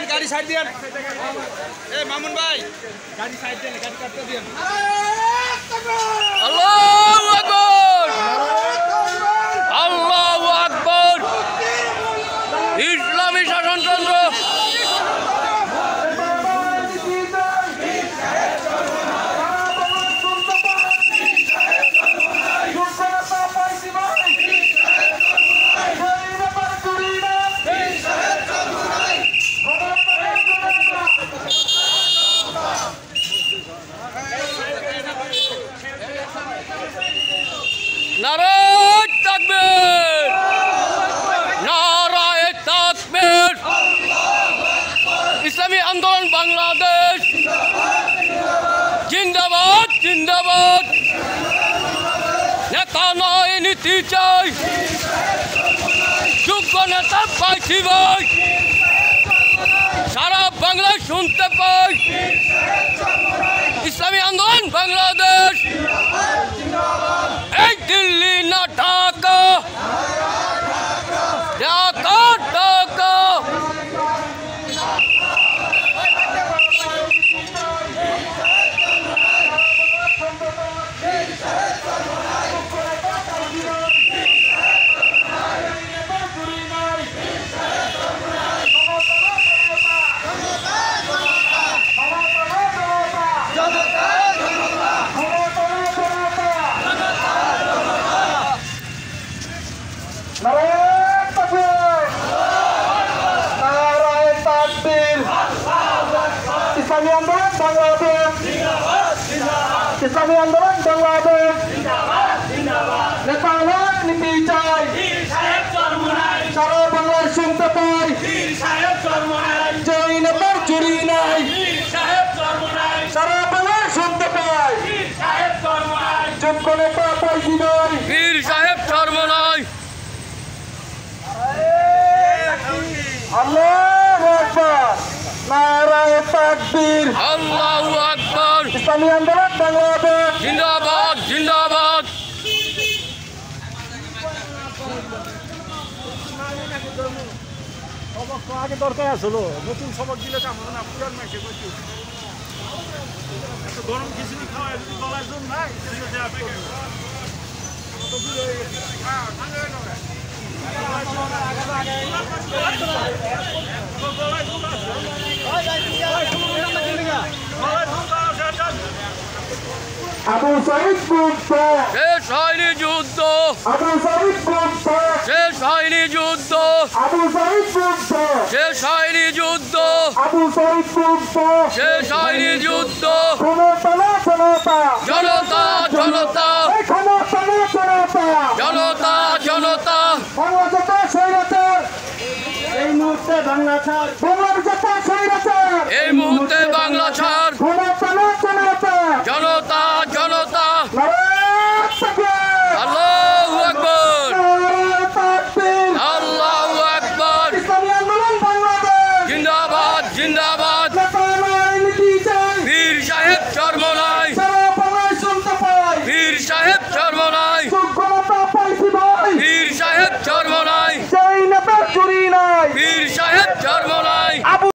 गाड़ी साइड दिया ए मामुन भाई गाड़ी साइड दिया गाड़ी काटते दिया আল্লাহু আকবার আল্লাহু আকবার ইসলামী শাসনতন্ত্র নারায়ে তাকবীর নারায়ে তাকবীর ইসলামী আন্দোলন বাংলাদেশ জিন্দাবাদ জিন্দাবাদ নেতা নয় নীতি চাই যোগ্য নেতা পাইছি ভাই সারা বাংলায় শুনতে পাই ইসলামী আন্দোলন বাংলাদেশ এই দিল্লি না ঢাকা ঢাকা ঢাকা ইসলামী আন্দোলন বাংলাদেশ ইসলামী আন্দোলন বাংলাদেশ নেতা নয় নীতি চাই সারা বাংলায় শুনতে পাই জয় নেতার চুরি নাই সারা বাংলায় শুনতে পাই যোগ্য নেতা পাইছি নাই পীর সাহেব সর্বনয় আল্লাহু আকবার নারায়ে তাকবীর আল্লাহু আকবার ইসলামী আন্দোলন বাংলাদেশ জিন্দাবাদ জিন্দাবাদ আগে দরকার আসলো নতুন সবক দিলে কাম হবে না পুরান মাইকে কইছি এত গরম খিচুড়ি খাওয়া যদি গলায় জোর নাই সেটা দেয়া পেকে কত দূরে হয়ে গেছে হ্যাঁ ঠান্ডা হয়ে যাবে আবু সাইদ মুক্ত শেষ হয়নি যুদ্ধ আবু সাইদ মুক্ত শেষ হয়নি যুদ্ধ আবু সাইদ মুক্ত শেষ হয়নি যুদ্ধ আবু সাইদ মুক্ত শেষ হয়নি যুদ্ধ ক্ষমতা না জনতা জনতা জনতা এই ক্ষমতা না জনতা জনতা জনতা বাংলাদেশের স্বৈরাচার এই মুহূর্তে বাংলা ছাড় বাংলাদেশের স্বৈরাচার এই মুহূর্তে বাংলা ছাড় ক্ষমতা না জনতা জনতা জনতা